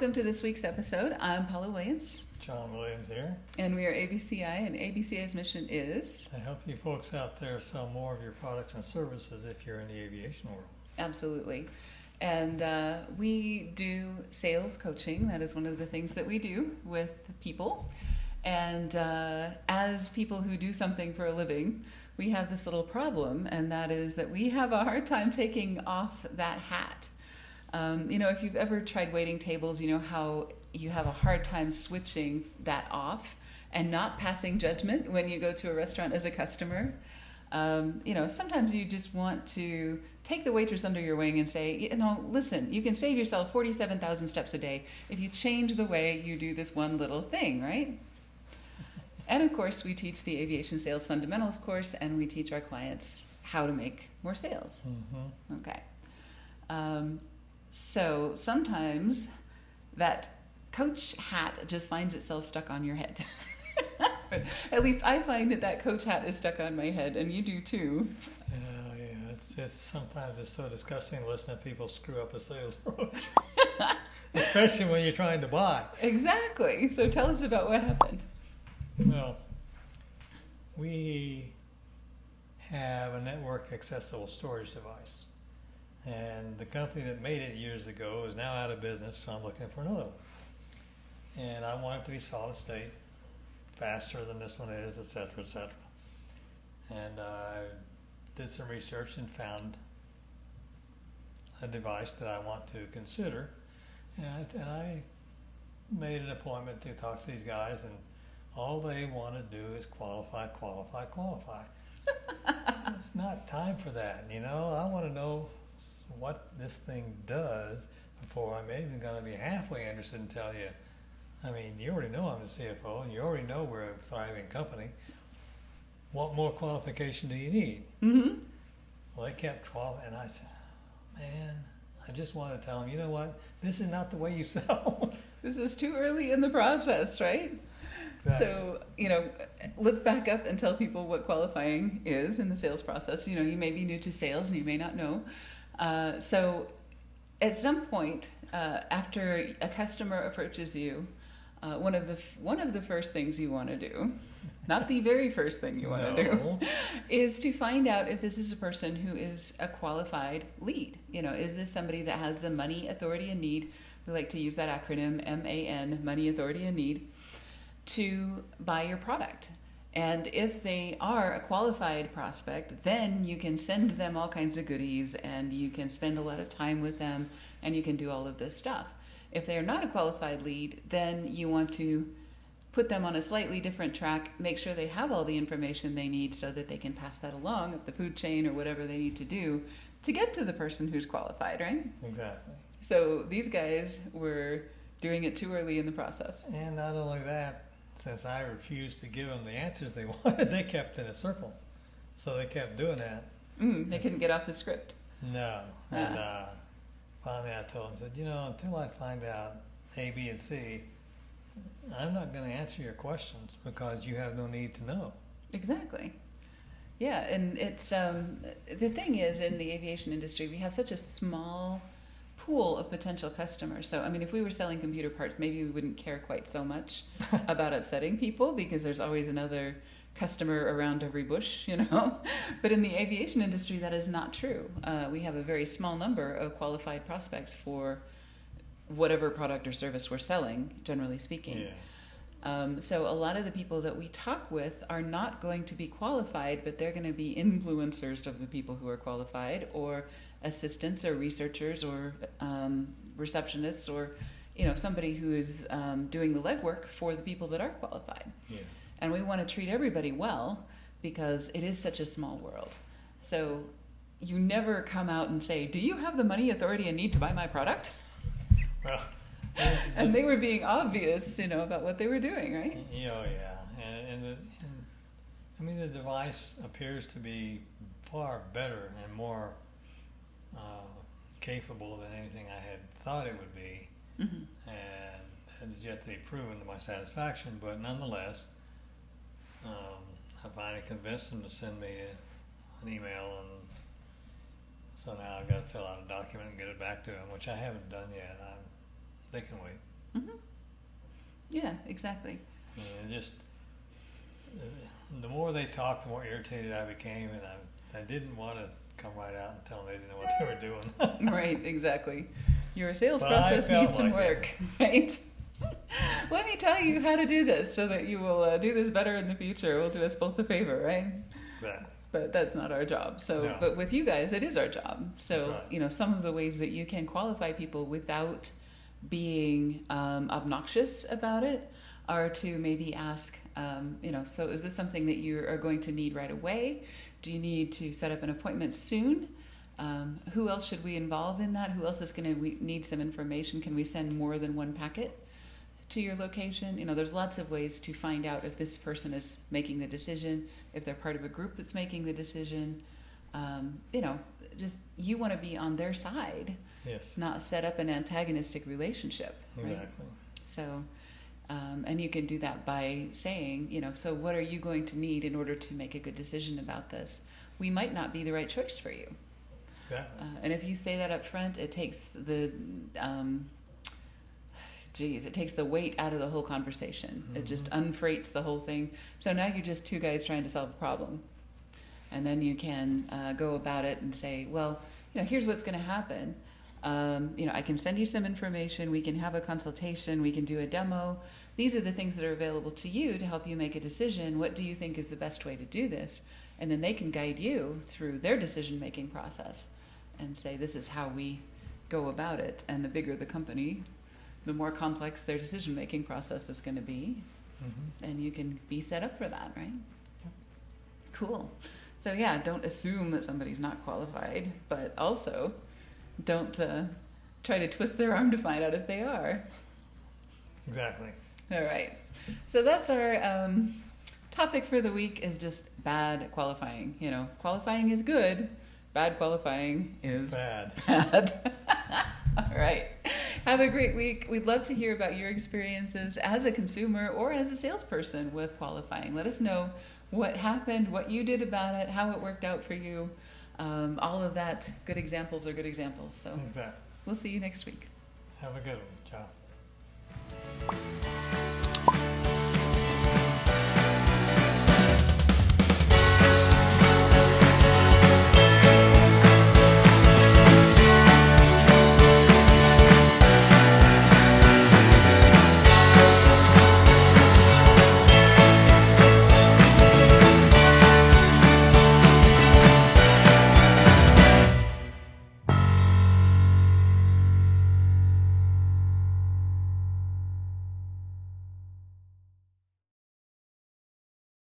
welcome to this week's episode. I'm Paula Williams. John Williams here. And we are ABCI, and ABCI's mission is to help you folks out there sell more of your products and services if you're in the aviation world. Absolutely. And we do sales coaching. That is one of the things that we do with people. And as people who do something for a living, we have this little problem, and that is that we have a hard time taking off that hat. If you've ever tried waiting tables, you know how you have a hard time switching that off and not passing judgment when you go to a restaurant as a customer. Sometimes you just want to take the waitress under your wing and say, listen, you can save yourself 47,000 steps a day if you change the way you do this one little thing, right? And of course, we teach the Aviation Sales Fundamentals course, and we teach our clients how to make more sales. Mm-hmm. Okay. So sometimes that coach hat just finds itself stuck on your head. At least I find that coach hat is stuck on my head, and you do too. Yeah. Sometimes it's so disgusting to listen to people screw up a sales approach, especially when you're trying to buy. Exactly. So tell us about what happened. Well, we have a network accessible storage device. And the company that made it years ago is now out of business, so I'm looking for another one. And I want it to be solid state, faster than this one is, et cetera, et cetera. And I did some research and found a device that I want to consider. And I made an appointment to talk to these guys, and all they want to do is qualify. It's not time for that, I want to know what this thing does before I'm even going to be halfway interested in tell you. I mean, you already know I'm the CFO, and you already know we're a thriving company. What more qualification do you need? Mm-hmm. Well, they kept 12, and I said, man, I just want to tell them, you know what? This is not the way you sell. This is too early in the process, right? Exactly. So, let's back up and tell people what qualifying is in the sales process. You may be new to sales and you may not know. So at some point, after a customer approaches you, one of the first things you want to do, not the very first thing you want to do, is to find out if this is a person who is a qualified lead. Is this somebody that has the money, authority, and need? We like to use that acronym, MAN, money, authority, and need, to buy your product. And if they are a qualified prospect, then you can send them all kinds of goodies, and you can spend a lot of time with them, and you can do all of this stuff. If they are not a qualified lead, then you want to put them on a slightly different track, make sure they have all the information they need so that they can pass that along up the food chain or whatever they need to do to get to the person who's qualified, right? Exactly. So these guys were doing it too early in the process. And not only that, since I refused to give them the answers they wanted, they kept in a circle. So they kept doing that. They couldn't get off the script. No. And finally I told them, until I find out A, B, and C, I'm not going to answer your questions because you have no need to know. Exactly. Yeah, and it's the thing is, in the aviation industry, we have such a small pool of potential customers. So, if we were selling computer parts, maybe we wouldn't care quite so much about upsetting people because there's always another customer around every bush, But in the aviation industry, that is not true. We have a very small number of qualified prospects for whatever product or service we're selling, generally speaking. Yeah. So a lot of the people that we talk with are not going to be qualified, but they're going to be influencers of the people who are qualified, or assistants or researchers or receptionists, or somebody who is doing the legwork for the people that are qualified. Yeah. And we want to treat everybody well because it is such a small world. So you never come out and say, do you have the money, authority, and need to buy my product? Well, and they were being obvious, about what they were doing, right? Yeah. The device appears to be far better and more capable than anything I had thought it would be. Mm-hmm. And it is yet to be proven to my satisfaction, but nonetheless, I finally convinced them to send me an email, and so now I've got to fill out a document and get it back to them, which I haven't done yet. They can wait. Mm-hmm. Yeah, exactly. And just the more they talked, the more irritated I became, and I didn't want to come right out and tell them they didn't know what they were doing. Right, exactly. Your sales But process I felt needs some like work, right? Let me tell you how to do this so that you will do this better in the future. We'll do us both a favor, right? Exactly. But that's not our job. So, No. but with you guys, it is our job. So, That's right. you know, some of the ways that you can qualify people without being obnoxious about it are to maybe ask, you know, so is this something that you are going to need right away? Do you need to set up an appointment soon? Who else should we involve in that? Who else is going to need some information? Can we send more than one packet to your location? You know, there's lots of ways to find out if this person is making the decision, if they're part of a group that's making the decision. You know, just you want to be on their side, Yes. not set up an antagonistic relationship. Right? Exactly. So, and you can do that by saying, you know, so what are you going to need in order to make a good decision about this? We might not be the right choice for you. Exactly. And if you say that up front, it takes the, it takes the weight out of the whole conversation. Mm-hmm. It just unfreights the whole thing. So now you're just two guys trying to solve a problem. And then you can go about it and say, well, you know, here's what's going to happen. You know, I can send you some information. We can have a consultation. We can do a demo. These are the things that are available to you to help you make a decision. What do you think is the best way to do this? And then they can guide you through their decision-making process and say, this is how we go about it. And the bigger the company, the more complex their decision-making process is going to be. Mm-hmm. And you can be set up for that, right? Cool. So yeah, don't assume that somebody's not qualified, but also don't try to twist their arm to find out if they are. Exactly. All right. So that's our topic for the week, is just bad qualifying. You know, qualifying is good. Bad qualifying is Bad. bad. All right. Have a great week. We'd love to hear about your experiences as a consumer or as a salesperson with qualifying. Let us know what happened, what you did about it, how it worked out for you. All of that. Good examples are good examples. So Exactly. we'll see you next week. Have a good one. Ciao.